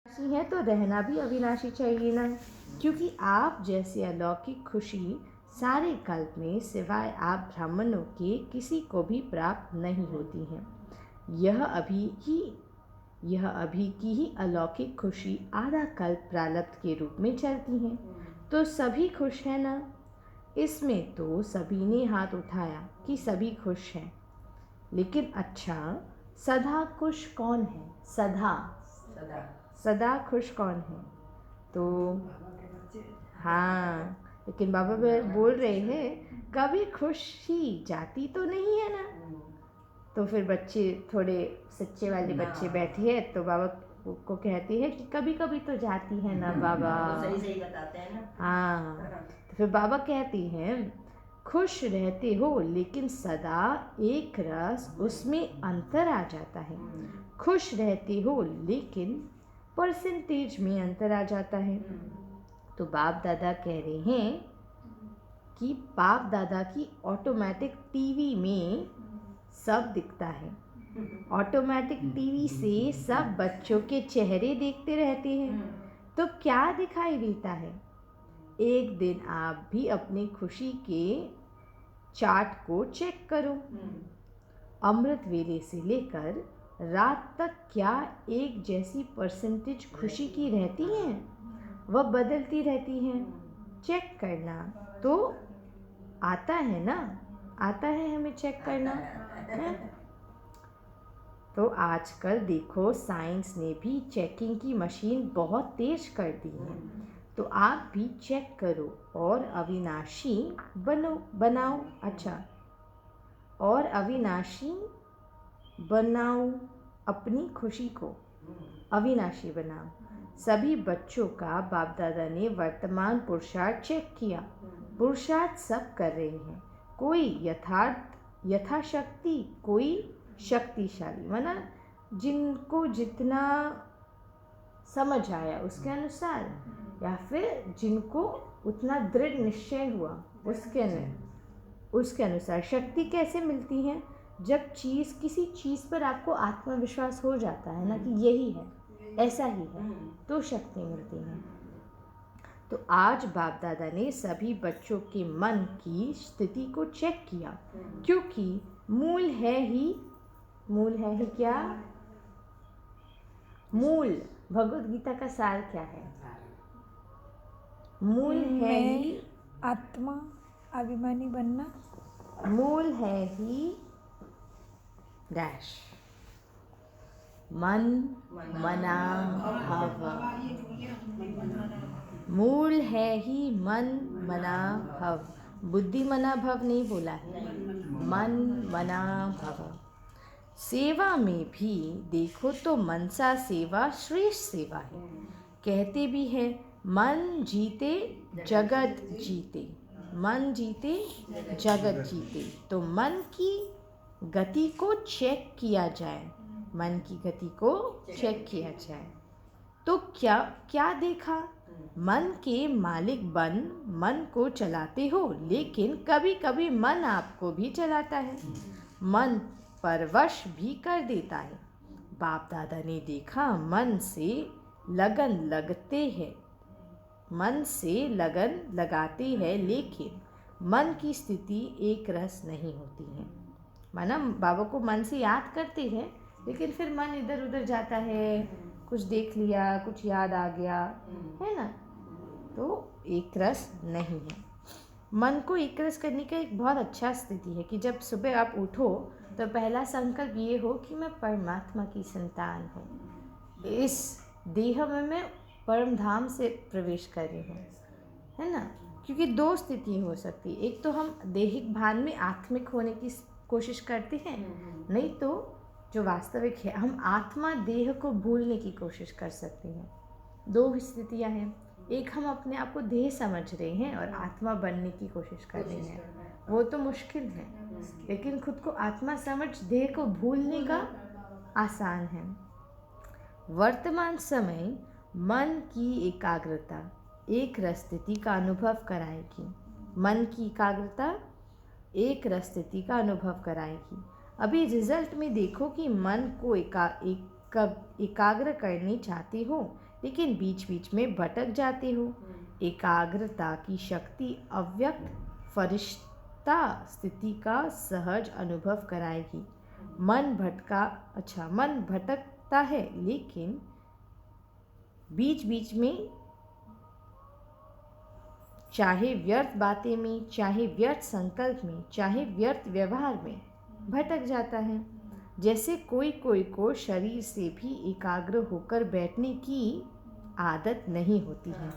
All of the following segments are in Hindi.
अविनाशी है तो रहना भी अविनाशी चाहिए ना, क्योंकि आप जैसी अलौकिक खुशी सारे कल्प में सिवाय आप ब्राह्मणों के किसी को भी प्राप्त नहीं होती है। यह अभी की ही अलौकिक खुशी आधा कल्प प्रारब्ध के रूप में चलती है, तो सभी खुश है ना। इसमें तो सभी ने हाथ उठाया कि सभी खुश हैं, लेकिन अच्छा सदा खुश कौन है? सदा सदा खुश कौन है? तो हाँ, लेकिन बाबा बोल रहे हैं कभी खुशी जाती तो नहीं है ना। तो फिर बच्चे थोड़े सच्चे वाले बच्चे बैठे हैं तो बाबा को कहते हैं कि कभी कभी तो जाती है ना बाबा। सही सही बताते हैं ना। हाँ, तो फिर बाबा कहते हैं खुश रहते हो लेकिन सदा एक रस उसमें अंतर आ जाता है। खुश रहते हो लेकिन परसेंटेज में अंतर आ जाता है। तो बाप दादा कह रहे हैं कि बाप दादा की ऑटोमेटिक टीवी में सब दिखता है। ऑटोमेटिक टीवी से सब बच्चों के चेहरे देखते रहते हैं, तो क्या दिखाई देता है? एक दिन आप भी अपनी खुशी के चार्ट को चेक करो। अमृत वेले से लेकर रात तक क्या एक जैसी परसेंटेज खुशी की रहती है? वह बदलती रहती हैं। चेक करना तो आता है ना, आता है हमें चेक करना है। तो आजकल देखो साइंस ने भी चेकिंग की मशीन बहुत तेज कर दी है, तो आप भी चेक करो और अविनाशी बनाओ। अच्छा, और अविनाशी बनाओ, अपनी खुशी को अविनाशी बनाओ। सभी बच्चों का बाप दादा ने वर्तमान पुरुषार्थ चेक किया। पुरुषार्थ सब कर रहे हैं, कोई यथाशक्ति, कोई शक्तिशाली, माना जिनको जितना समझ आया उसके अनुसार, या फिर जिनको उतना दृढ़ निश्चय हुआ उसके अनुसार। शक्ति कैसे मिलती है? जब किसी चीज़ पर आपको आत्मविश्वास हो जाता है ना कि यही है, ऐसा ही है, तो शक्ति मिलती है। तो आज बाप दादा ने सभी बच्चों के मन की स्थिति को चेक किया, क्योंकि मूल है ही क्या? मूल भगवत गीता का सार क्या है? मूल है ही आत्मा अभिमानी बनना। मूल है ही डैश मन मना भव। मूल है ही मन मना भव, बुद्धि मना भव नहीं बोला है, मन मना भव। सेवा में भी देखो तो मनसा सेवा श्रेष्ठ सेवा है। कहते भी है मन जीते जगत जीते, मन जीते जगत जीते। तो मन की गति को चेक किया जाए, मन की गति को चेक किया जाए तो क्या देखा? मन के मालिक बन मन को चलाते हो, लेकिन कभी कभी मन आपको भी चलाता है, मन परवश भी कर देता है। बाप दादा ने देखा मन से लगन लगाते हैं, लेकिन मन की स्थिति एक रस नहीं होती है। माना बाबा को मन से याद करते हैं, लेकिन फिर मन इधर उधर जाता है, कुछ देख लिया, कुछ याद आ गया, है ना, तो एक रस नहीं है। मन को एक रस करने का एक बहुत अच्छा स्थिति है कि जब सुबह आप उठो तो पहला संकल्प ये हो कि मैं परमात्मा की संतान हूँ, इस देह में मैं परम धाम से प्रवेश कर रही हूँ, है ना। क्योंकि दो स्थिति हो सकती है, एक तो हम दैहिक भान में आत्मिक होने की कोशिश करते हैं, नहीं तो जो वास्तविक है हम आत्मा देह को भूलने की कोशिश कर सकते हैं। दो स्थितियाँ हैं, एक हम अपने आप को देह समझ रहे हैं और आत्मा बनने की कोशिश कर रहे हैं, वो तो मुश्किल है, लेकिन खुद को आत्मा समझ देह को भूलने का आसान है। वर्तमान समय मन की एकाग्रता एक रस स्थिति का अनुभव कराएगी। मन की एकाग्रता एक रस स्थिति का अनुभव कराएगी। अभी रिजल्ट में देखो कि मन को एक कब एकाग्र करनी चाहते हो लेकिन बीच बीच में भटक जाते हो। एकाग्रता की शक्ति अव्यक्त फरिश्ता स्थिति का सहज अनुभव कराएगी। मन भटकता है लेकिन बीच बीच में, चाहे व्यर्थ बातें में, चाहे व्यर्थ संकल्प में, चाहे व्यर्थ व्यवहार में भटक जाता है। जैसे कोई को शरीर से भी एकाग्र होकर बैठने की आदत नहीं होती है,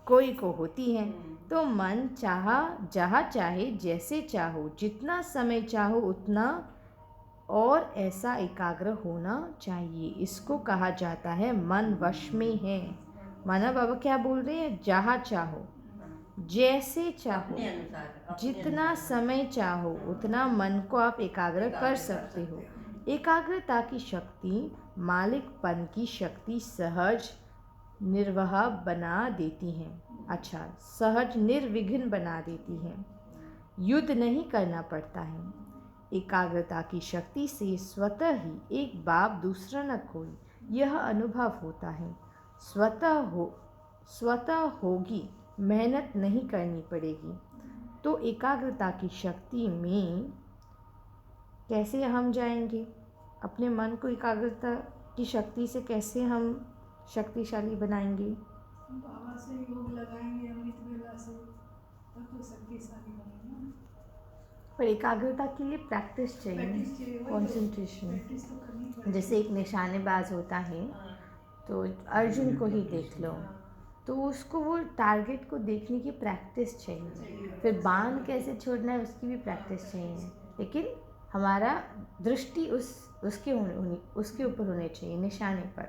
कोई को होती है। तो मन जहाँ चाहे, जैसे चाहो, जितना समय चाहो उतना और ऐसा एकाग्र होना चाहिए। इसको कहा जाता है मन वश में है। माना बाबा क्या बोल रहे हैं? जहाँ चाहो, जैसे चाहो, जितना समय चाहो उतना मन को आप एकाग्र कर सकते हो। एकाग्रता की शक्ति मालिकपन की शक्ति सहज निर्वाह बना देती है। सहज निर्विघ्न बना देती है। युद्ध नहीं करना पड़ता है। एकाग्रता की शक्ति से स्वतः ही एक बाप दूसरा न कोई, यह अनुभव होता है। स्वतः होगी, मेहनत नहीं करनी पड़ेगी। तो एकाग्रता की शक्ति में कैसे हम जाएंगे? अपने मन को एकाग्रता की शक्ति से कैसे हम शक्तिशाली बनाएंगे? बाबा से योग लगाएंगे अमृत वेला से, तब तो शक्तिशाली बनेंगे। पर एकाग्रता के लिए प्रैक्टिस चाहिए, कंसंट्रेशन। जैसे एक निशानेबाज होता है, तो अर्जुन को ही देख लो, तो उसको वो टारगेट को देखने की प्रैक्टिस चाहिए। फिर बाण कैसे छोड़ना है उसकी भी प्रैक्टिस चाहिए। लेकिन हमारा दृष्टि उसके ऊपर होनी चाहिए, निशाने पर।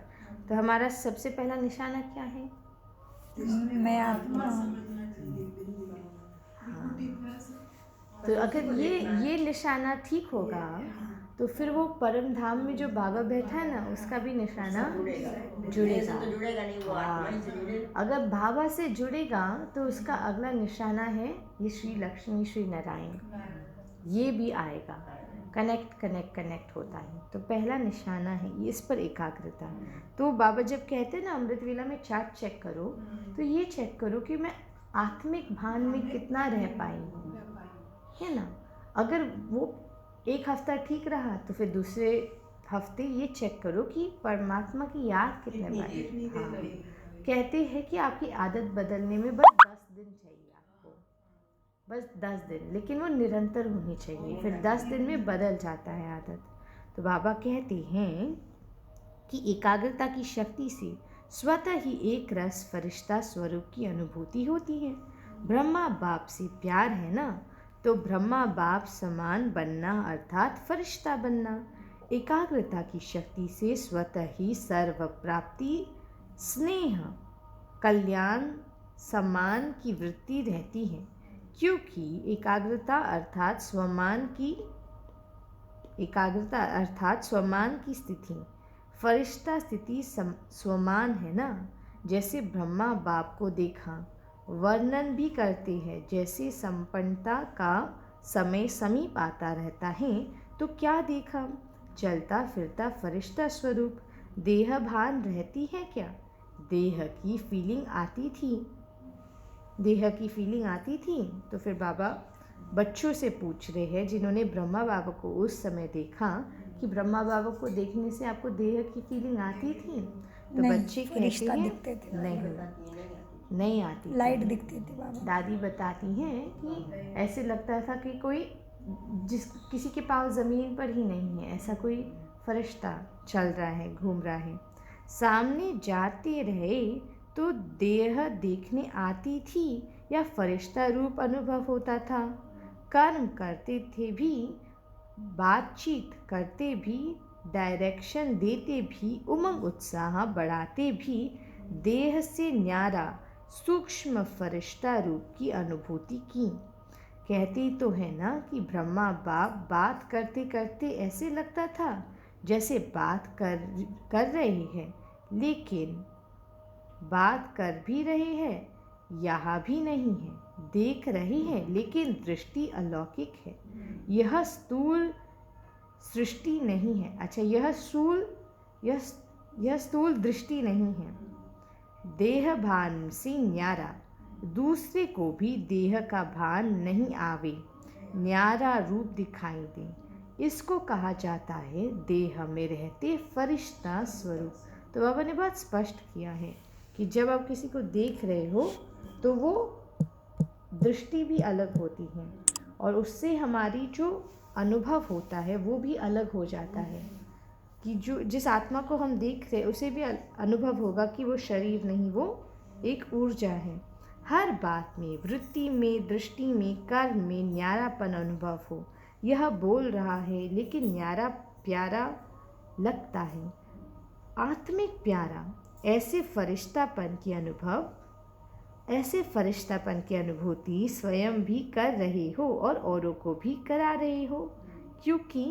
तो हमारा सबसे पहला निशाना क्या है? मैं आत्मा। तो अगर ये निशाना ठीक होगा तो फिर वो परम धाम में जो बाबा बैठा है ना, उसका भी निशाना जुड़ेगा। अगर बाबा से जुड़ेगा तो उसका अगला निशाना है ये श्री लक्ष्मी श्री नारायण, ये भी आएगा। कनेक्ट होता है। तो पहला निशाना है ये, इस पर एकाग्रता। तो बाबा जब कहते हैं ना अमृत वेला में चार्ट चेक करो, तो ये चेक करो कि मैं आत्मिक भान में कितना रह पाई हूँ, है ना। अगर वो एक हफ्ता ठीक रहा तो फिर दूसरे हफ्ते ये चेक करो कि परमात्मा की याद कितने बार। कहते हैं कि आपकी आदत बदलने में बस 10 दिन चाहिए आपको, बस 10 दिन, लेकिन वो निरंतर होनी चाहिए। फिर 10 दिन में बदल जाता है आदत। तो बाबा कहते हैं कि एकाग्रता की शक्ति से स्वतः ही एक रस फरिश्ता स्वरूप की अनुभूति होती है। ब्रह्मा बाप से प्यार है ना, तो ब्रह्मा बाप समान बनना अर्थात फरिश्ता बनना। एकाग्रता की शक्ति से स्वतः ही सर्व प्राप्ति, स्नेह, कल्याण, सम्मान की वृत्ति रहती है। क्योंकि एकाग्रता अर्थात स्वमान की स्थिति, फरिश्ता स्थिति स्वमान है ना। जैसे ब्रह्मा बाप को देखा, वर्णन भी करते हैं जैसे संपन्नता का समय समीप आता रहता है, तो क्या देखा? चलता फिरता फरिश्ता स्वरूप। देह भान रहती है क्या? देह की फीलिंग आती थी। तो फिर बाबा बच्चों से पूछ रहे हैं जिन्होंने ब्रह्मा बाबा को उस समय देखा कि ब्रह्मा बाबा को देखने से आपको देह की फीलिंग आती थी? तो बच्चे कहते हैं नहीं आती, लाइट दिखती थी बाबा। दादी बताती हैं कि ऐसे लगता था कि कोई किसी के पाँव ज़मीन पर ही नहीं है, ऐसा कोई फरिश्ता चल रहा है, घूम रहा है। सामने जाते रहे तो देह देखने आती थी या फरिश्ता रूप अनुभव होता था। कर्म करते थे भी, बातचीत करते भी, डायरेक्शन देते भी, उमंग उत्साह बढ़ाते भी, देह से न्यारा सूक्ष्म फरिश्ता रूप की अनुभूति की। कहते तो है ना कि ब्रह्मा बाप बात करते करते ऐसे लगता था जैसे बात कर रहे हैं, लेकिन बात कर भी रहे हैं, यहाँ भी नहीं है। देख रहे हैं लेकिन दृष्टि अलौकिक है। यह स्थूल सृष्टि नहीं है। यह यह स्थूल दृष्टि नहीं है। देह भान से न्यारा, दूसरे को भी देह का भान नहीं आवे, न्यारा रूप दिखाई दे, इसको कहा जाता है देह में रहते फरिश्ता स्वरूप। तो बाबा ने बहुत स्पष्ट किया है कि जब आप किसी को देख रहे हो तो वो दृष्टि भी अलग होती है और उससे हमारी जो अनुभव होता है वो भी अलग हो जाता है कि जो जिस आत्मा को हम देख रहे हैं उसे भी अनुभव होगा कि वो शरीर नहीं, वो एक ऊर्जा है। हर बात में, वृत्ति में, दृष्टि में, कर्म में न्यारापन अनुभव हो। यह बोल रहा है लेकिन न्यारा प्यारा लगता है, आत्मिक प्यारा। ऐसे फरिश्तापन की अनुभूति स्वयं भी कर रहे हो और औरों को भी करा रहे हो, क्योंकि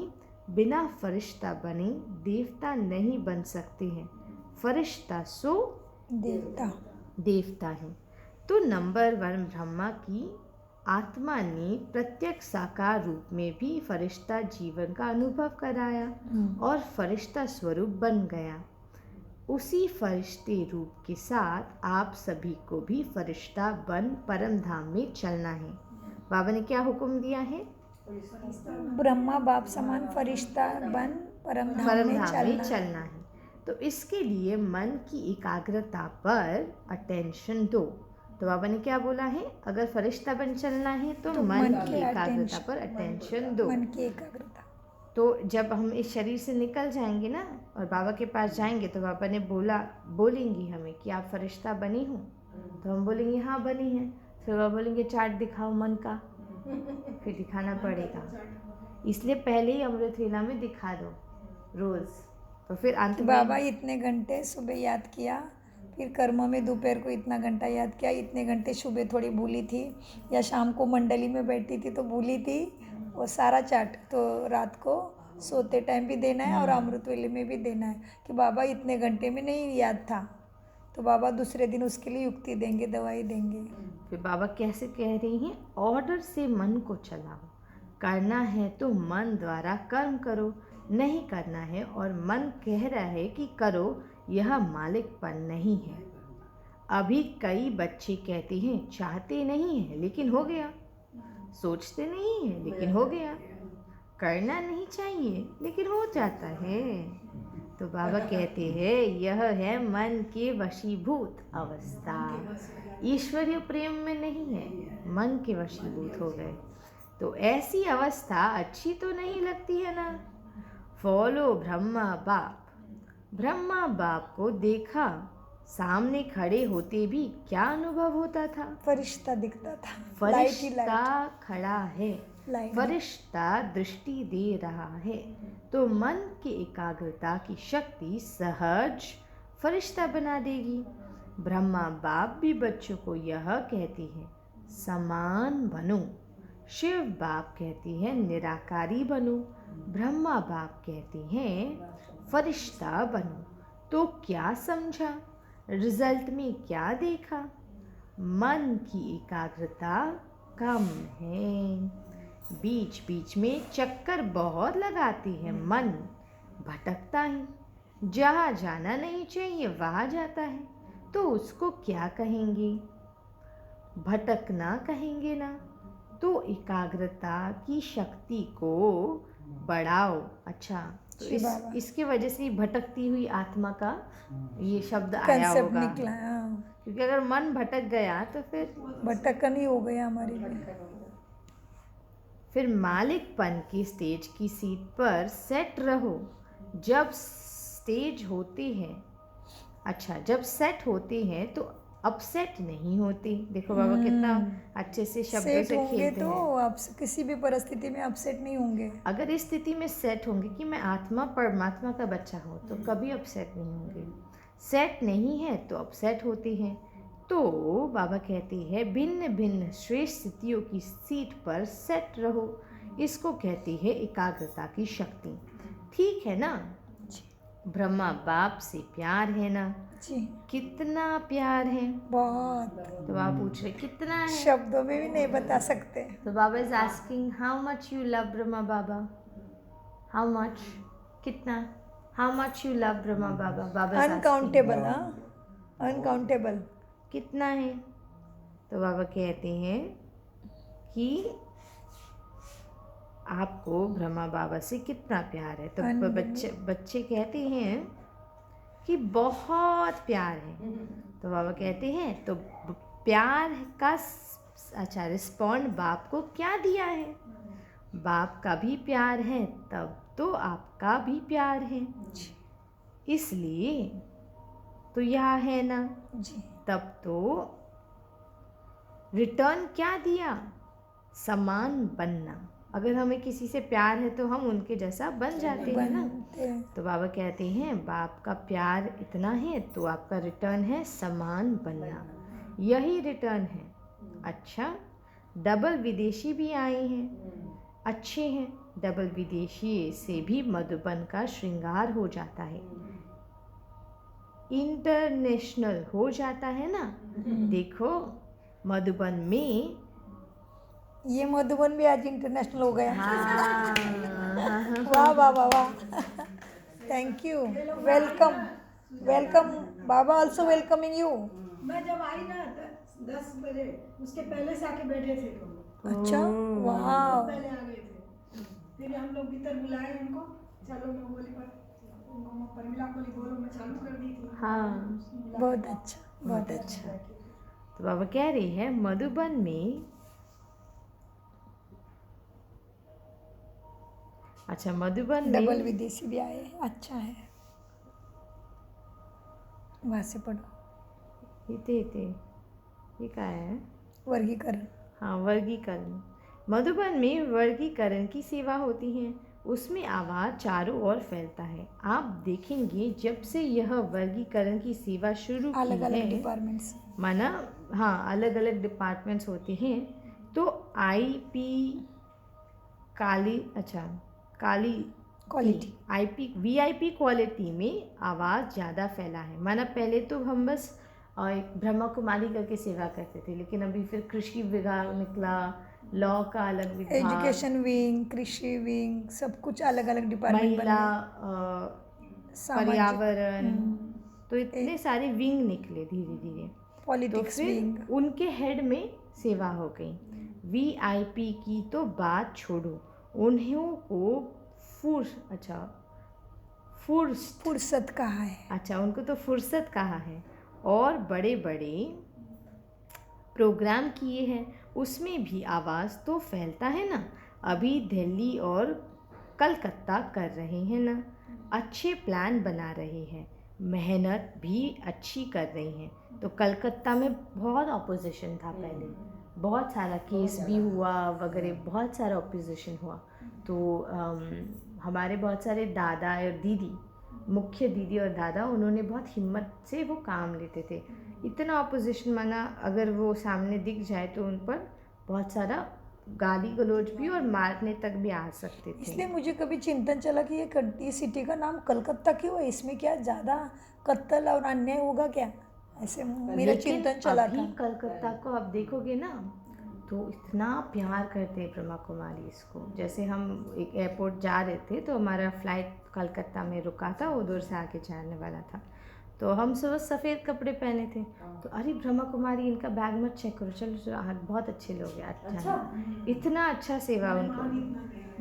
बिना फरिश्ता बने देवता नहीं बन सकते हैं। फरिश्ता सो देवता है। तो नंबर 1 ब्रह्मा की आत्मा ने प्रत्यक्ष साकार रूप में भी फरिश्ता जीवन का अनुभव कराया और फरिश्ता स्वरूप बन गया। उसी फरिश्ते रूप के साथ आप सभी को भी फरिश्ता बन परम धाम में चलना है। बाबा ने क्या हुक्म दिया है? ब्रह्मा बाप समान फरिश्ता बन परम धाम में चलना है। तो इसके लिए मन की एकाग्रता पर अटेंशन दो। तो बाबा ने क्या बोला है? अगर फरिश्ता बन चलना है तो मन की एकाग्रता पर अटेंशन दो। मन की एकाग्रता। तो जब हम इस शरीर से निकल जाएंगे ना और बाबा के पास जाएंगे तो बाबा ने बोलेंगी हमें कि आप फरिश्ता बनी हो, तो हम बोलेंगे हाँ बनी है। फिर बाबा बोलेंगे चार्ट दिखाओ मन का, फिर दिखाना पड़ेगा। इसलिए पहले ही अमृत वेला में दिखा दो रोज, तो फिर अंत में बाबा इतने घंटे सुबह याद किया, फिर कर्मों में दोपहर को इतना घंटा याद किया, इतने घंटे सुबह थोड़ी भूली थी या शाम को मंडली में बैठी थी तो भूली थी, वो सारा चार्ट तो रात को सोते टाइम भी देना है और अमृत वेले में भी देना है कि बाबा इतने घंटे में नहीं याद था, तो बाबा दूसरे दिन उसके लिए युक्ति देंगे, दवाई देंगे। फिर बाबा कैसे कह रही हैं? ऑर्डर से मन को चलाओ, करना है तो मन द्वारा कर्म करो, नहीं करना है और मन कह रहा है कि करो, यह मालिकपन नहीं है। अभी कई बच्चे कहते हैं चाहते नहीं है लेकिन हो गया, सोचते नहीं है लेकिन हो गया, करना नहीं चाहिए लेकिन हो जाता है। तो बाबा कहते हैं यह है मन के वशीभूत अवस्था। ईश्वरीय प्रेम में नहीं है, मन के वशीभूत हो गए। तो ऐसी अवस्था अच्छी तो नहीं लगती है ना। फॉलो ब्रह्मा बाप। ब्रह्मा बाप को देखा, सामने खड़े होते भी क्या अनुभव होता था? फरिश्ता दिखता था, फरिश्ता खड़ा है, लाइट। फरिश्ता दृष्टि दे रहा है। तो मन की एकाग्रता की शक्ति सहज फरिश्ता बना देगी। ब्रह्मा बाप भी बच्चों को यह कहती है समान बनो। शिव बाप कहती है निराकारी बनो। ब्रह्मा बाप कहती हैं फरिश्ता बनो। तो क्या समझा? रिजल्ट में क्या देखा? मन की एकाग्रता कम है, बीच बीच में चक्कर बहुत लगाती है, मन भटकता है, जहाँ जाना नहीं चाहिए वहाँ जाता है। तो उसको क्या कहेंगे? भटकना कहेंगे ना। तो एकाग्रता की शक्ति को बढ़ाओ। अच्छा, तो इसके वजह से भटकती हुई आत्मा का ये शब्द आया होगा, निकला। क्योंकि अगर मन भटक गया तो फिर भटकन ही हो गया हमारे लिए। फिर मालिकपन की स्टेज की सीट पर सेट रहो। जब स्टेज होते हैं, अच्छा जब सेट होते हैं तो अपसेट नहीं होती। देखो बाबा कितना अच्छे से शब्दों से खेलते हैं। तो आप किसी भी परिस्थिति में अपसेट नहीं होंगे। अगर इस स्थिति में सेट होंगे कि मैं आत्मा परमात्मा का बच्चा हूँ तो कभी अपसेट नहीं होंगे। सेट नहीं है तो अपसेट होते हैं। तो बाबा कहते हैं भिन्न भिन्न श्रेष्ठ स्थितियों की सीट पर सेट रहो। इसको कहते हैं एकाग्रता की शक्ति। ठीक है ना? ब्रह्मा बाप से प्यार है ना जी? कितना प्यार है? बहुत। तो आप पूछ रहे कितना है? शब्दों में भी नहीं बता सकते। तो Baba is asking how much you love Brahma Baba, how much, कितना? How much you love Brahma Baba? Baba uncountable, uncountable. कितना है? तो बाबा कहते हैं कि आपको ब्रह्मा बाबा से कितना प्यार है? तो बच्चे कहते हैं कि बहुत प्यार है। तो बाबा कहते हैं तो प्यार का अच्छा रिस्पॉन्ड बाप को क्या दिया है? बाप का भी प्यार है तब तो आपका भी प्यार है, इसलिए तो यह है ना जी। तब तो रिटर्न क्या दिया? समान बनना। अगर हमें किसी से प्यार है तो हम उनके जैसा बन जाते हैं ना। तो बाबा कहते हैं बाप का प्यार इतना है तो आपका रिटर्न है समान बनना, यही रिटर्न है। अच्छा, डबल विदेशी भी आए हैं, अच्छे हैं। डबल विदेशी से भी मधुबन का श्रृंगार हो जाता है, इंटरनेशनल हो जाता है ना। देखो मधुबन में ये मधुबन भी आज इंटरनेशनल हो गया। हाँ, वाह वाह वाह वाह, thank you, welcome welcome Baba, also welcoming you. मैं जब आई ना 10 बजे, उसके पहले से आके बैठे थे लोग। अच्छा, वाह, पहले आ गए थे, फिर हम लोग भीतर बुलाए उनको, चलो मैं बोली पर उनको परमिला को बोलो, मैं चालू कर दी थी। हाँ, बहुत अच्छा, बहुत अच्छा। तो बाबा कह रही है मधुबन में, अच्छा मधुबन में डबल विदेशी भी आए, अच्छा है। वहाँ से पढ़ो। ये क्या है? वर्गीकरण। हाँ, वर्गीकरण। मधुबन में वर्गीकरण की सेवा होती है, उसमें आवाज़ चारों ओर फैलता है। आप देखेंगे जब से यह वर्गीकरण की सेवा शुरू की अलग अलग है, डिपार्टमेंट्स, माना हाँ अलग अलग डिपार्टमेंट्स होते हैं, तो क्वालिटी VIP क्वालिटी में आवाज़ ज़्यादा फैला है। माना पहले तो हम बस एक ब्रह्मा कुमारी करके सेवा करते थे, लेकिन अभी फिर कृषि विभाग निकला, लॉ का अलग विभाग, एजुकेशन विंग, कृषि विंग, सब कुछ अलग अलग डिपार्टमेंट बन महिला, गए। पर्यावरण, तो इतने सारे विंग निकले धीरे धीरे। पॉलिटिक्स तो विंग, फिर उनके हेड में सेवा हो गई। VIP की तो बात छोड़ो, उन्हें को फुर्सत कहा है। अच्छा, उनको तो फुर्सत कहा है, और बड़े बड़े प्रोग्राम किए हैं, उसमें भी आवाज़ तो फैलता है ना। अभी दिल्ली और कलकत्ता कर रहे हैं ना, अच्छे प्लान बना रहे हैं, मेहनत भी अच्छी कर रही हैं। तो कलकत्ता में बहुत ऑपोजिशन था पहले, बहुत सारा केस भी हुआ वगैरह, बहुत सारा ऑपोजिशन हुआ। तो हमारे बहुत सारे दादा और दीदी, मुख्य दीदी और दादा, उन्होंने बहुत हिम्मत से वो काम लेते थे। इतना ऑपोजिशन, माना अगर वो सामने दिख जाए तो उन पर बहुत सारा गाली गलौज भी और मारने तक भी आ सकते थे। इसलिए मुझे कभी चिंतन चला कि ये सिटी का नाम कलकत्ता क्यों है, इसमें क्या ज़्यादा कत्ल और अन्याय होगा क्या, ऐसे मेरा चिंतन चला था। कलकत्ता को आप देखोगे ना तो इतना प्यार करते हैं ब्रह्मा कुमारी इसको। जैसे हम एक एयरपोर्ट जा रहे थे तो हमारा फ्लाइट कलकत्ता में रुका था, उधर से आके जाने वाला था, तो हम सब सफ़ेद कपड़े पहने थे, तो अरे ब्रह्मा कुमारी इनका बैग मत चेक करो, चलो बहुत अच्छे लोग हैं, अच्छा इतना अच्छा सेवा उनको,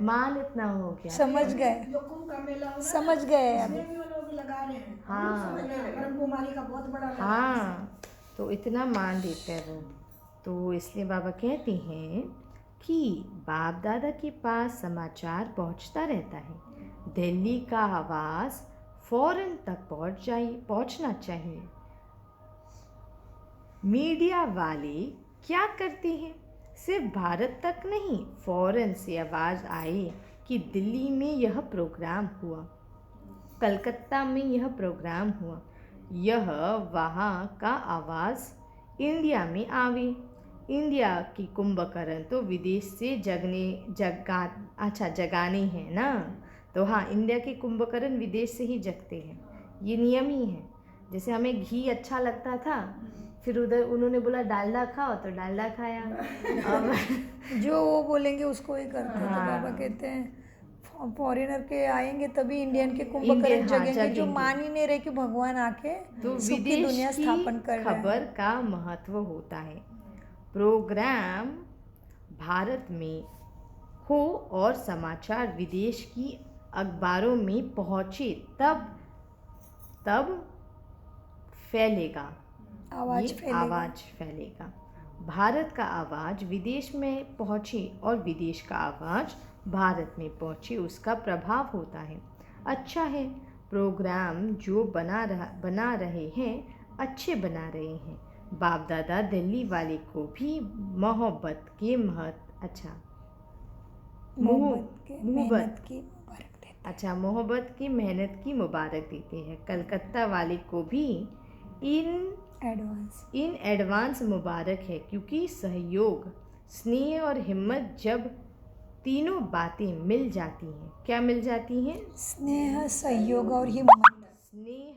मान इतना हो गया, समझ गए, जो कुंभ का मेला हो रहा है, समझ गए अभी। उसमें भी वो लोग लगा रहे हैं। हाँ, ब्रह्म कुमारी का बहुत बड़ा लगा है। हाँ, तो इतना मान देते हैं वो। तो इसलिए बाबा कहते हैं कि बाप दादा के पास समाचार पहुंचता रहता है, दिल्ली का आवाज़ फौरन तक पहुंचना चाहिए। मीडिया वाले क्या करते हैं, सिर्फ भारत तक नहीं, फौरन से आवाज़ आए कि दिल्ली में यह प्रोग्राम हुआ, कलकत्ता में यह प्रोग्राम हुआ, यह वहाँ का आवाज़ इंडिया में आवे। इंडिया की कुंभकर्ण तो विदेश से जगाने हैं ना, तो हाँ, इंडिया के कुंभकर्ण विदेश से ही जगते हैं, ये नियम ही है। जैसे हमें घी अच्छा लगता था, फिर उधर उन्होंने बोला डालडा खाओ तो डालडा खाया। अब जो वो बोलेंगे उसको ही करते हैं। तो हाँ। बाबा कहते हैं और फॉरेनर के आएंगे तभी इंडियन के कुंभकर्ण इंडियन, हाँ, जगेंगे, जो जगेंगे। मान ही नहीं रहे कि भगवान आके तो सुख की विदेश दुनिया की स्थापन कर रहे हैं। खबर का महत्व होता है। प्रोग्राम भारत में हो और समाचार विदेश की अखबारों में पहुँचे तब फैलेगा, आवाज ये फैलेगा। आवाज़ फैलेगा। भारत का आवाज़ विदेश में पहुँचे और विदेश का आवाज़ भारत में पहुँचे, उसका प्रभाव होता है। अच्छा है, प्रोग्राम जो बना रहे हैं अच्छे बना रहे हैं। बाप दादा दिल्ली वाले को भी मोहब्बत के मेहनत की मुबारक देते। अच्छा, मोहब्बत की मेहनत की मुबारक देते हैं। कलकत्ता वाले को भी इन एडवांस मुबारक है, क्योंकि सहयोग, स्नेह और हिम्मत, जब तीनों बातें मिल जाती हैं, क्या मिल जाती हैं? स्नेह, सहयोग और हिम्मत। स्नेह,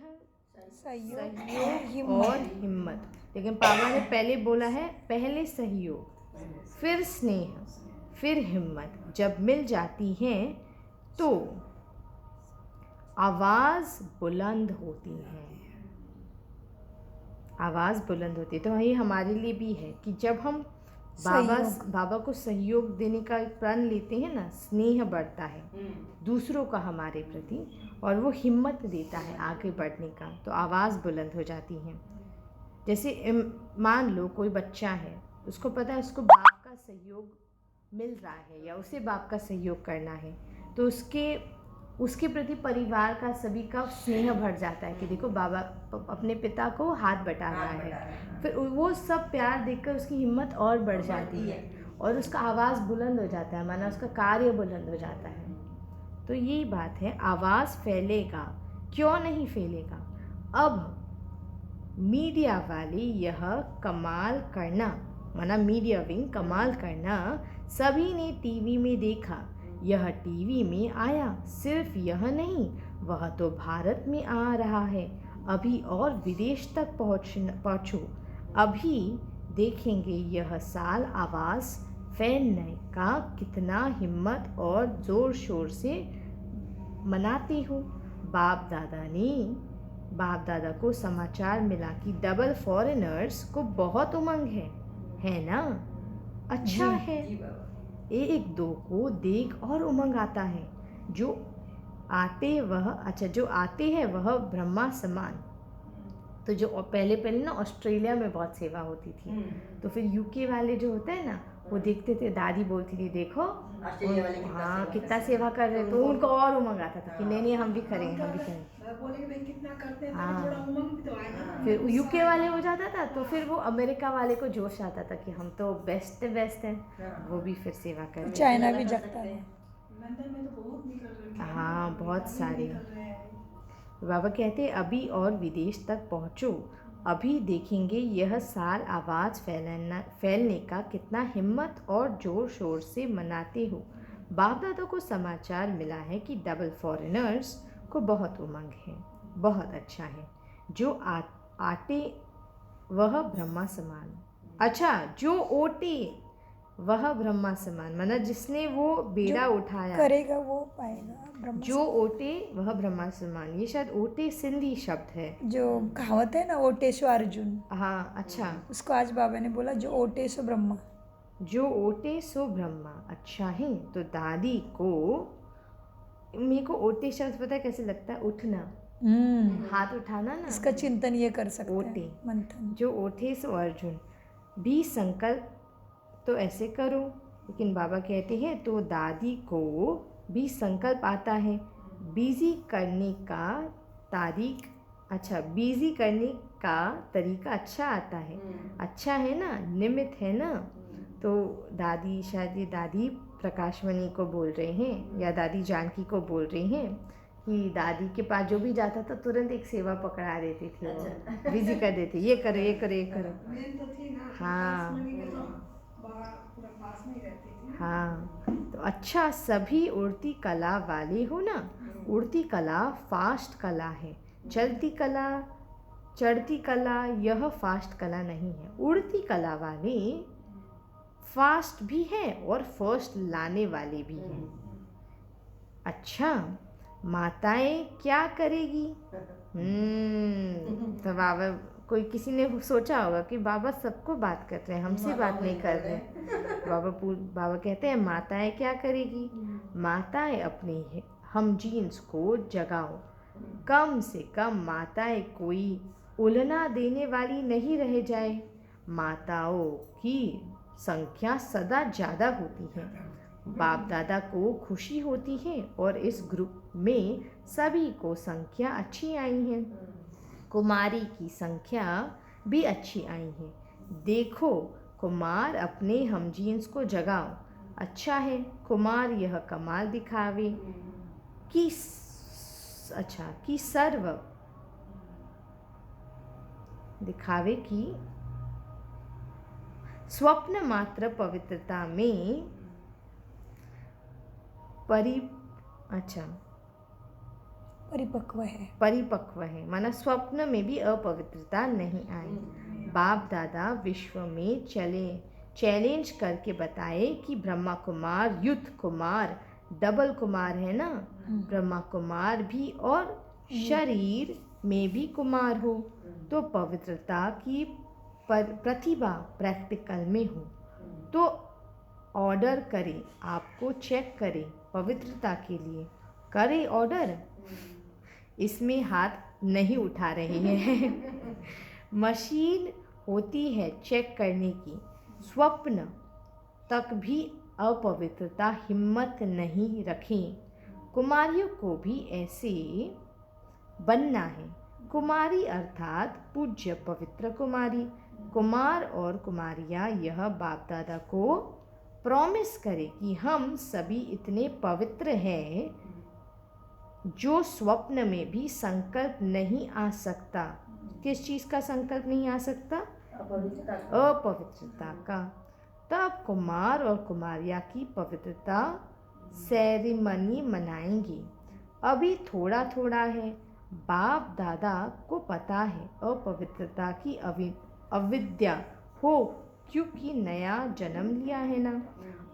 सहयोग और हिम्मत। लेकिन पापा ने पहले बोला है, पहले सहयोग, फिर स्नेह, फिर हिम्मत, जब मिल जाती हैं तो आवाज़ बुलंद होती है। आवाज़ बुलंद होती है। तो ये हमारे लिए भी है कि जब हम बाबा को सहयोग देने का प्रण लेते हैं ना, स्नेह बढ़ता है दूसरों का हमारे प्रति, और वो हिम्मत देता है आगे बढ़ने का, तो आवाज़ बुलंद हो जाती है। जैसे मान लो कोई बच्चा है, उसको पता है उसको बाप का सहयोग मिल रहा है या उसे बाप का सहयोग करना है, तो उसके प्रति परिवार का सभी का स्नेह भर जाता है कि देखो बाबा अपने पिता को हाथ बटा रहा है। फिर वो सब प्यार देखकर उसकी हिम्मत और बढ़ जाती है और उसका आवाज़ बुलंद हो जाता है, माना उसका कार्य बुलंद हो जाता है। तो यही बात है, आवाज़ फैलेगा, क्यों नहीं फैलेगा। अब मीडिया वाले यह कमाल करना, माना मीडिया विंग कमाल करना, सभी ने टीवी में देखा, यह टीवी में आया। सिर्फ यह नहीं, वह तो भारत में आ रहा है। अभी और विदेश तक पहुँचो, अभी देखेंगे यह साल आवाज़ फैलने का कितना हिम्मत और ज़ोर शोर से मनाते हो। बाप दादा को समाचार मिला कि डबल फॉरेनर्स को बहुत उमंग है ना? अच्छा है, एक दो को देख और उमंग आता है, जो आते हैं वह ब्रह्मा समान। तो जो पहले ना ऑस्ट्रेलिया में बहुत सेवा होती थी, तो फिर यूके वाले जो होते हैं ना, वो देखते थे, दादी बोलती थी देखो हाँ कितना सेवा कर रहे, तो उनको और उमंग आता था कि नहीं हम भी करेंगे। हाँ, फिर यूके वाले हो जाता था, तो फिर वो अमेरिका वाले को जोश आता था कि हम तो बेस्ट हैं, वो भी फिर सेवा कर रहे। चाइना भी जगता है। हाँ, बहुत सारे। बाबा कहते अभी और विदेश तक पहुँचो, अभी देखेंगे यह साल आवाज़ फैलने का कितना हिम्मत और ज़ोर शोर से मनाते हो। बाप दादा को समाचार मिला है कि डबल फॉरेनर्स को बहुत उमंग है, बहुत अच्छा है। जो आटे वह ब्रह्मा समान। अच्छा, जो ओटे वह ब्रह्मा समान, माना जिसने वो बेड़ा उठाया करेगा वो पाएगा। जो ओटे वह ब्रह्मा समान, ये शायद ओटे सिंधी शब्द है, जो कहावत है ना, ओटे सो अर्जुन। हाँ, अच्छा, उसको आज बाबा ने बोला जो ओटे सो ब्रह्मा। जो ओटे सो ब्रह्मा, अच्छा है। तो दादी को, मेरे को ओटे शब्द पता है कैसे लगता है, उठना, हाथ उठाना ना, इसका चिंतन ये कर सकते ओटे, हैं, मंथन। जो ओटे सो अर्जुन, भी संकल्प तो ऐसे करो। लेकिन बाबा कहते हैं तो दादी को भी संकल्प आता है, बिजी करने का तरीका अच्छा आता है, अच्छा है ना, निमित्त है ना। तो दादी, शायद ये दादी प्रकाशमणि को बोल रहे हैं या दादी जानकी को बोल रहे हैं कि दादी के पास जो भी जाता था तुरंत एक सेवा पकड़ा देती थी, वो बिजी कर देती, ये करो ये करो ये करो। हाँ, तो अच्छा, सभी उड़ती कला वाले हो ना। उड़ती कला फास्ट कला है, चलती कला, चढ़ती कला यह फास्ट कला नहीं है। उड़ती कला वाले फास्ट भी है और फर्स्ट लाने वाले भी हैं। अच्छा, माताएं क्या करेगी? तो बाबा, कोई किसी ने सोचा होगा कि बाबा सबको बात कर रहे हैं, हमसे बात नहीं कर रहे। बाबा कहते हैं माताएं क्या करेगी? माताएं अपनी हम जीन्स को जगाओ। कम से कम माताएं कोई उलना देने वाली नहीं रह जाए। माताओं की संख्या सदा ज़्यादा होती है। बाप दादा को खुशी होती है और इस ग्रुप में सभी को संख्या अच्छी आई है। कुमारी की संख्या भी अच्छी आई है। देखो कुमार, अपने हम जीन्स को जगाओ। अच्छा है, कुमार यह कमाल दिखावे कि सर्व दिखावे कि स्वप्न मात्र पवित्रता में परिपक्व है, माना स्वप्न में भी अपवित्रता नहीं आई। बाप दादा विश्व में चैलेंज करके बताए कि ब्रह्मा कुमार युद्ध कुमार डबल कुमार है ना, ब्रह्मा कुमार भी और शरीर में भी कुमार हो, तो पवित्रता की प्रतिभा प्रैक्टिकल में हो तो ऑर्डर करें, आपको चेक करें पवित्रता के लिए, करें ऑर्डर। इसमें हाथ नहीं उठा रहे हैं। मशीन होती है चेक करने की। स्वप्न तक भी अपवित्रता हिम्मत नहीं रखें। कुमारियों को भी ऐसे बनना है। कुमारी अर्थात पूज्य पवित्र कुमारी। कुमार और कुमारियाँ यह बाप दादा को प्रॉमिस करें कि हम सभी इतने पवित्र हैं जो स्वप्न में भी संकल्प नहीं आ सकता। किस चीज़ का संकल्प नहीं आ सकता? अपवित्रता का। तब कुमार और कुमारिया की पवित्रता सेरेमनी मनाएंगे। अभी थोड़ा थोड़ा है। बाप दादा को पता है अपवित्रता की अविद्या हो, क्योंकि नया जन्म लिया है ना।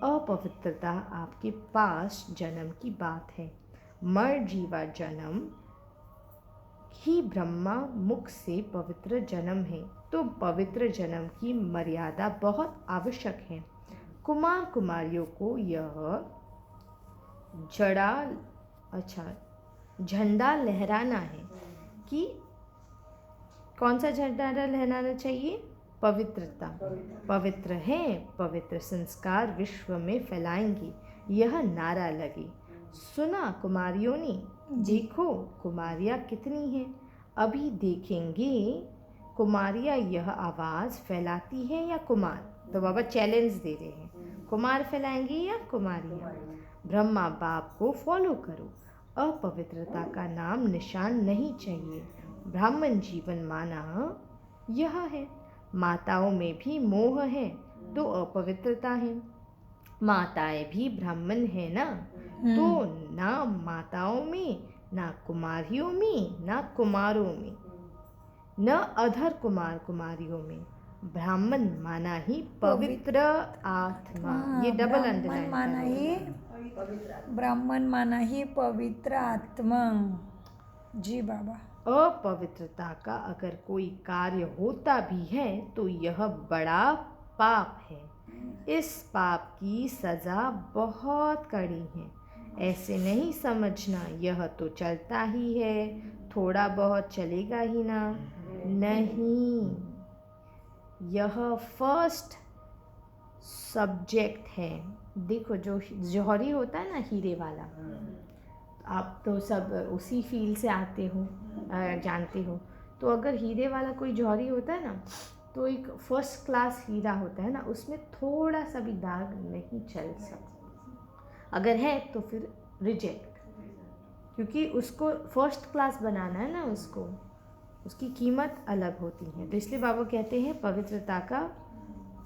अपवित्रता आपके पास जन्म की बात है। मर जीवा जन्म ही ब्रह्मा मुख से पवित्र जन्म है, तो पवित्र जन्म की मर्यादा बहुत आवश्यक है। कुमार कुमारियों को यह झंडा लहराना है कि कौन सा झंडा लहराना चाहिए? पवित्रता। पवित्र है, पवित्र संस्कार विश्व में फैलाएंगे, यह नारा लगे। सुना कुमारियों ने? देखो कुमारियाँ कितनी हैं। अभी देखेंगे कुमारियाँ यह आवाज़ फैलाती है या कुमार। तो बाबा चैलेंज दे रहे हैं, कुमार फैलाएंगे या कुमारियाँ। ब्रह्मा बाप को फॉलो करो। अपवित्रता का नाम निशान नहीं चाहिए। ब्राह्मण जीवन माना यह है। माताओं में भी मोह है तो अपवित्रता है। माताएं भी ब्राह्मण है ना, तो ना माताओं में, ना कुमारियों में, ना कुमारों में, न अधर कुमार कुमारियों में। ब्राह्मण माना ही पवित्र आत्मा। ये डबल अंडरलाइन ब्राह्मण माना ही पवित्र आत्मा। जी बाबा। अपवित्रता का अगर कोई कार्य होता भी है तो यह बड़ा पाप है। इस पाप की सज़ा बहुत कड़ी है। ऐसे नहीं समझना यह तो चलता ही है, थोड़ा बहुत चलेगा ही ना। नहीं, यह फर्स्ट सब्जेक्ट है। देखो जो जौहरी होता है ना, हीरे वाला, आप तो सब उसी फील्ड से आते हो, जानते हो। तो अगर हीरे वाला कोई जौहरी होता है ना, तो एक फर्स्ट क्लास हीरा होता है ना, उसमें थोड़ा सा भी दाग नहीं चल सकता। अगर है तो फिर रिजेक्ट, क्योंकि उसको फर्स्ट क्लास बनाना है ना, उसकी कीमत अलग होती है। तो इसलिए बाबा कहते हैं पवित्रता का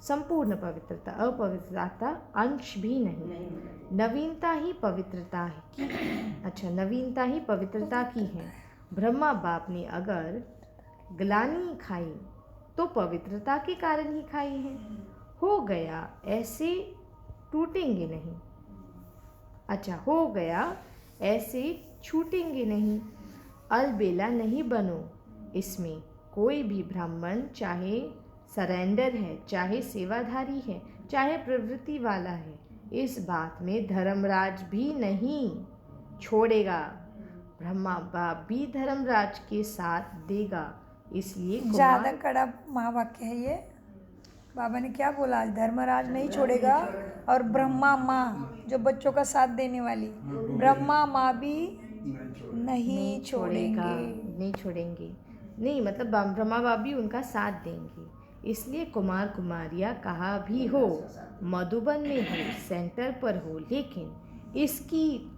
संपूर्ण पवित्रता, अपवित्रता अंश भी नहीं। नवीनता ही पवित्रता की नवीनता ही पवित्रता की है। ब्रह्मा बाप ने अगर ग्लानि खाई तो पवित्रता के कारण ही खाई है। हो गया, ऐसे टूटेंगे नहीं। हो गया ऐसे छूटेंगे नहीं। अलबेला नहीं बनो। इसमें कोई भी ब्राह्मण चाहे सरेंडर है, चाहे सेवाधारी है, चाहे प्रवृत्ति वाला है, इस बात में धर्मराज भी नहीं छोड़ेगा। ब्रह्मा बाप भी धर्मराज के साथ देगा। इसलिए ज़्यादा कड़ा महावाक्य है ये। बाबा ने क्या बोला आज? धर्मराज नहीं छोड़ेगा और ब्रह्मा माँ जो बच्चों का साथ देने वाली ब्रह्मा माँ भी नहीं छोड़ेंगे। नहीं छोड़ेंगे। नहीं मतलब ब्रह्मा बाप भी उनका साथ देंगे। इसलिए कुमार कुमारियाँ कहाँ भी हो, मधुबन में हो, सेंटर पर हो, लेकिन इसकी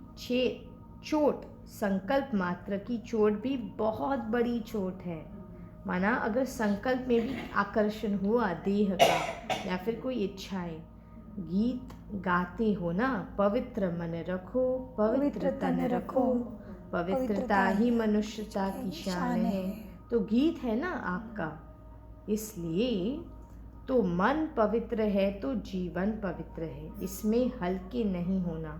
चोट संकल्प मात्र की चोट भी बहुत बड़ी चोट है। माना अगर संकल्प में भी आकर्षण हुआ देह का या फिर कोई इच्छाएं, गीत गाते हो ना, पवित्र मन रखो, पवित्र तन रखो, पवित्रता ही मनुष्यता की शान है। तो गीत है ना आपका, इसलिए तो मन पवित्र है तो जीवन पवित्र है। इसमें हल्के नहीं होना।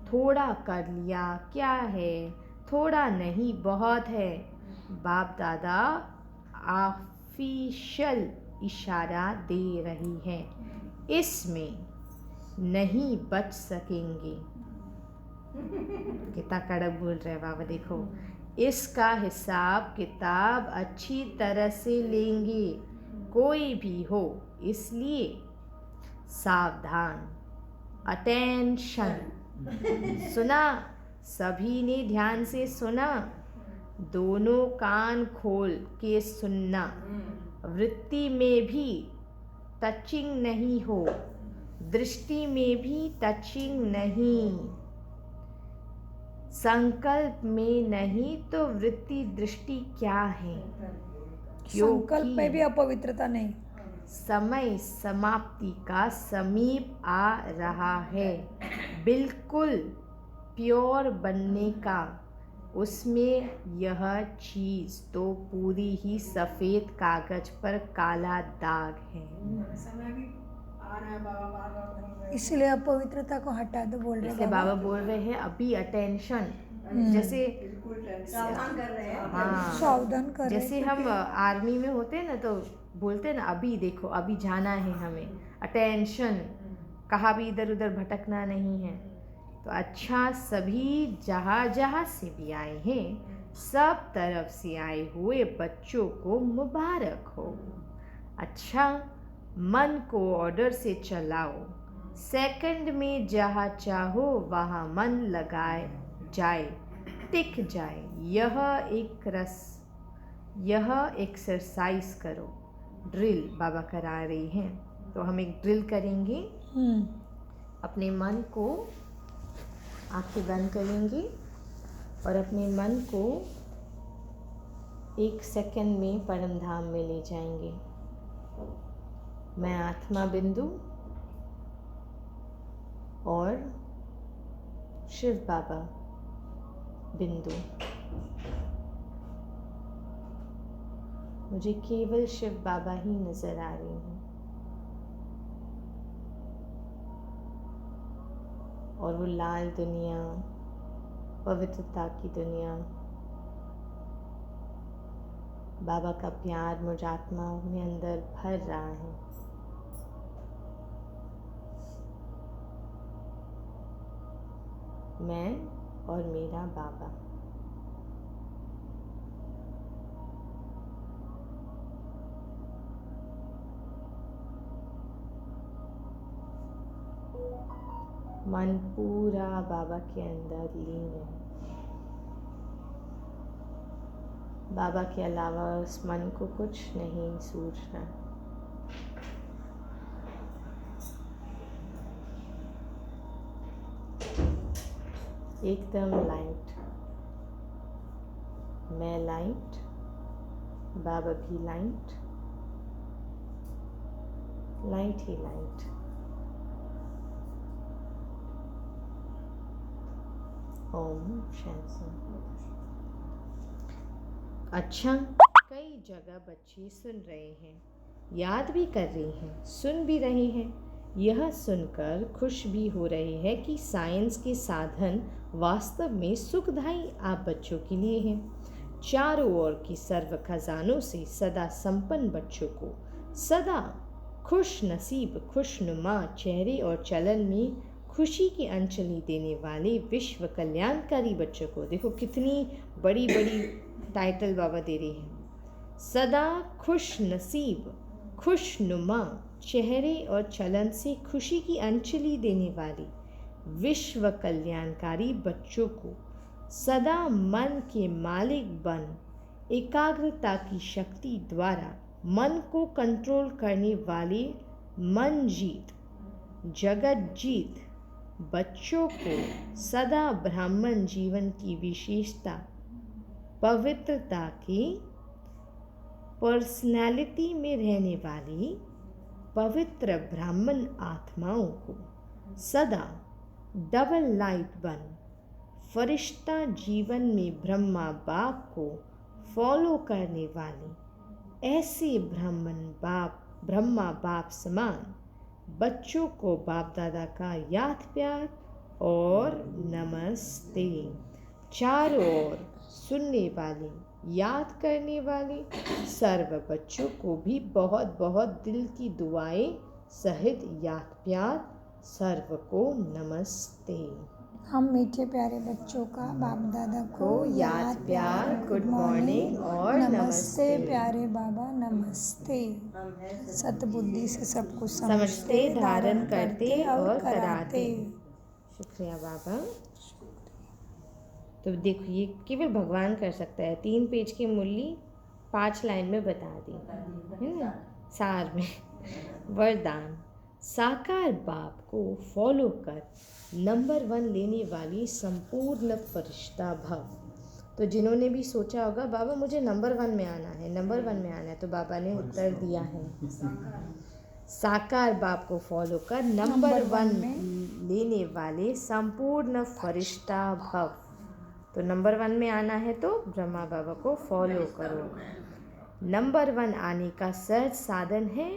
थोड़ा कर लिया क्या है, थोड़ा नहीं बहुत है। बाप दादा ऑफिशियल इशारा दे रही है, इसमें नहीं बच सकेंगे। कितना कड़क बोल रहे बाबा, देखो इसका हिसाब किताब अच्छी तरह से लेंगे, कोई भी हो। इसलिए सावधान, अटेंशन। सुना? सभी ने ध्यान से सुना? दोनों कान खोल के सुनना। वृत्ति में भी टचिंग नहीं हो, दृष्टि में भी टचिंग नहीं, संकल्प में नहीं तो वृत्ति दृष्टि क्या है? संकल्प में भी अपवित्रता नहीं। समय समाप्ति का समीप आ रहा है, बिल्कुल प्योर बनने का। उसमें यह चीज़ तो पूरी ही सफ़ेद कागज पर काला दाग है। समय भी आ रहा है, बाबा बार बार बोल रहे हैं। इसलिए अपवित्रता को हटा दो बोल रहे इसलिए बाबा बोल रहे हैं अभी अटेंशन, जैसे सावधान कर रहे हैं। हाँ, सावधान कर रहे जैसे हम आर्मी में होते हैं ना तो बोलते हैं ना अभी देखो अभी जाना है हमें, अटेंशन, कहाँ भी इधर उधर भटकना नहीं है। तो अच्छा, सभी जहाँ जहाँ से भी आए हैं, सब तरफ से आए हुए बच्चों को मुबारक हो। अच्छा, मन को ऑर्डर से चलाओ, सेकंड में जहाँ चाहो वहाँ मन लगाए जाए, टिक जाए। यह एक्सरसाइज करो। ड्रिल बाबा करा रही हैं, तो हम एक ड्रिल करेंगे। अपने मन को आंखें बंद करेंगे और अपने मन को 1 सेकंड में परम धाम में ले जाएंगे। मैं आत्मा बिंदु और शिव बाबा बिंदु, मुझे केवल शिव बाबा ही नजर आ रही हैं और वो लाल दुनिया, पवित्रता की दुनिया, बाबा का प्यार मुझ आत्मा में अंदर भर रहा है। मैं और मेरा बाबा। मन पूरा बाबा के अंदर लीन है। बाबा के अलावा उस मन को कुछ नहीं सूझना। एकदम लाइट। मैं लाइट, बाबा भी लाइट, लाइट ही लाइट। ओम शांति। अच्छा, कई जगह बच्चे सुन रहे हैं, याद भी कर रहे हैं, सुन भी रहे हैं। यह सुनकर खुश भी हो रहे हैं कि साइंस के साधन वास्तव में सुखदायी आप बच्चों के लिए हैं। चारों ओर की सर्व खजानों से सदा संपन्न बच्चों को, सदा खुश नसीब खुशनुमा चेहरे और चलन में खुशी की अंजलि देने वाले विश्व कल्याणकारी बच्चों को, देखो कितनी बड़ी बड़ी टाइटल बाबा दे रही हैं। सदा खुश नसीब खुशनुमा चेहरे और चलन से खुशी की अंजलि देने वाले विश्व कल्याणकारी बच्चों को, सदा मन के मालिक बन एकाग्रता की शक्ति द्वारा मन को कंट्रोल करने वाले मन जीत जगत जीत बच्चों को, सदा ब्राह्मण जीवन की विशेषता पवित्रता की पर्सनैलिटी में रहने वाली पवित्र ब्राह्मण आत्माओं को, सदा डबल लाइट बन फरिश्ता जीवन में ब्रह्मा बाप को फॉलो करने वाले ऐसे ब्रह्मा बाप समान बच्चों को बाप दादा का याद प्यार और नमस्ते। चारों ओर सुनने वाले याद करने वाले सर्व बच्चों को भी बहुत बहुत दिल की दुआएं सहित याद प्यार सर्व को नमस्ते। हम मीठे प्यारे बच्चों का बाप दादा को याद प्यार गुड मॉर्निंग और नमस्ते। प्यारे बाबा नमस्ते। सतबुद्धि से सब कुछ समझते धारण करते और कराते। शुक्रिया बाबा। तो देखो ये केवल भगवान कर सकता है। 3 पेज की मूल्य 5 लाइन में बता दी है ना। सार में वरदान, साकार बाप को फॉलो कर नंबर 1 लेने वाली संपूर्ण फरिश्ता भव। तो जिन्होंने भी सोचा होगा बाबा मुझे नंबर 1 में आना है, नंबर 1 में आना है, तो बाबा ने उत्तर दिया है साकार बाप को फॉलो कर नंबर 1 लेने वाले संपूर्ण फरिश्ता भव। तो नंबर 1 में आना है तो ब्रह्मा बाबा को फॉलो करो। नंबर 1 आने का सहज साधन है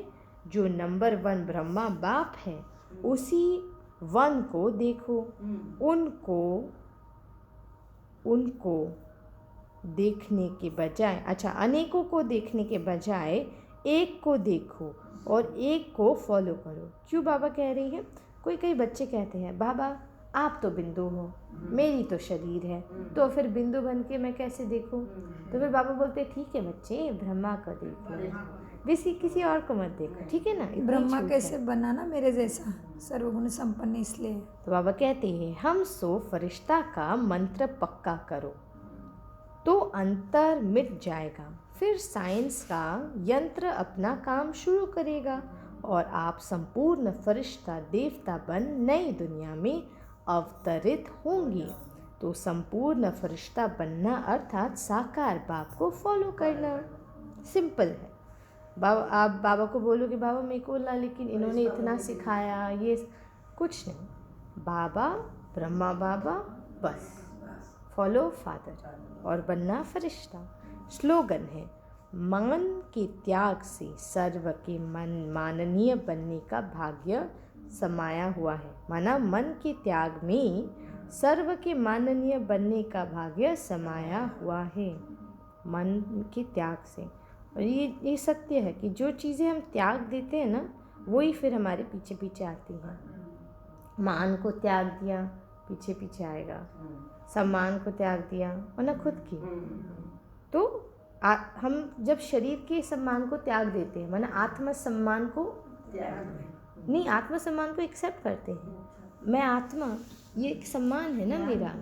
जो नंबर 1 ब्रह्मा बाप है, उसी 1 को देखो। उनको देखने के बजाय, अच्छा अनेकों को देखने के बजाय एक को देखो और एक को फॉलो करो। क्यों बाबा कह रही है? कई बच्चे कहते हैं बाबा आप तो बिंदु हो, मेरी तो शरीर है, तो फिर बिंदु बन के मैं कैसे देखूं? तो फिर बाबा बोलते ठीक है बच्चे, ब्रह्मा को देखो, किसी और को मत देखो, ठीक है ना। ब्रह्मा कैसे बना ना मेरे जैसा सर्वगुण संपन्न, इसलिए तो बाबा कहते हैं हम सो फरिश्ता का मंत्र पक्का करो तो अंतर मिट जाएगा, फिर साइंस का यंत्र अपना काम शुरू करेगा और आप संपूर्ण फरिश्ता देवता बन नई दुनिया में अवतरित होंगे। तो संपूर्ण फरिश्ता बनना अर्थात साकार बाप को फॉलो करना। सिंपल है। बाबा आप बाबा को बोलोगे बाबा मेरे को ला, लेकिन इन्होंने इतना सिखाया, ये कुछ नहीं। बाबा ब्रह्मा बाबा बस फॉलो फादर और बनना फरिश्ता। स्लोगन है मन के त्याग से सर्व के माननीय बनने का भाग्य समाया हुआ है। माना मन के त्याग में सर्व के माननीय बनने का भाग्य समाया हुआ है, मन के त्याग से। और ये सत्य है कि जो चीज़ें हम त्याग देते हैं ना, वही फिर हमारे पीछे पीछे आती हैं। मान को त्याग दिया, पीछे पीछे आएगा। सम्मान को त्याग दिया, और ना खुद की। तो हम जब शरीर के सम्मान को त्याग देते हैं, माना आत्मसम्मान को नहीं, आत्मसम्मान को एक्सेप्ट करते हैं। मैं आत्मा, ये एक सम्मान है ना मेरा,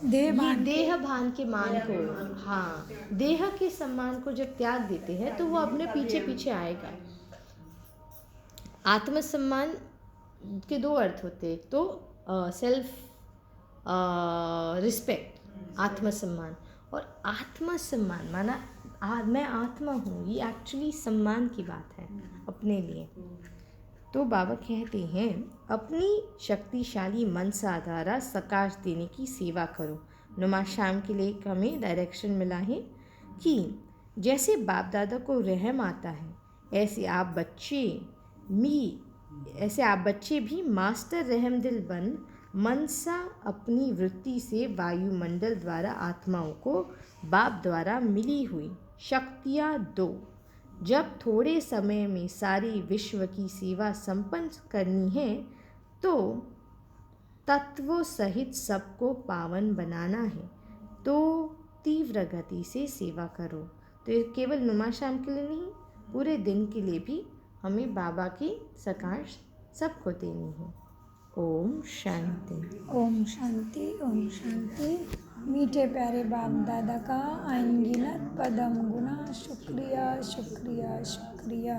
देह भान के मान को, हाँ, देह के सम्मान को जब त्याग देते हैं तो वो अपने पीछे पीछे आएगा। आत्मसम्मान के 2 अर्थ होते हैं, एक तो सेल्फ रिस्पेक्ट आत्मसम्मान, और आत्मसम्मान माना मैं आत्मा हूँ, ये एक्चुअली सम्मान की बात है अपने लिए। तो बाबा कहते हैं अपनी शक्तिशाली मनसा द्वारा सकाश देने की सेवा करो। नुमा शाम के लिए हमें डायरेक्शन मिला है कि जैसे बाप दादा को रहम आता है, ऐसे आप बच्चे भी मास्टर रहम दिल बन मनसा अपनी वृत्ति से वायुमंडल द्वारा आत्माओं को बाप द्वारा मिली हुई शक्तियाँ दो। जब थोड़े समय में सारी विश्व की सेवा संपन्न करनी है तो तत्वों सहित सबको पावन बनाना है, तो तीव्र गति से सेवा करो। तो ये केवल नुमा शाम के लिए नहीं, पूरे दिन के लिए भी हमें बाबा की सकार सबको देनी है। ओम शांति। ओम शांति, ओम शांति। मीठे प्यारे बाप दादा का अनगिनत पदम गुना शुक्रिया शुक्रिया शुक्रिया।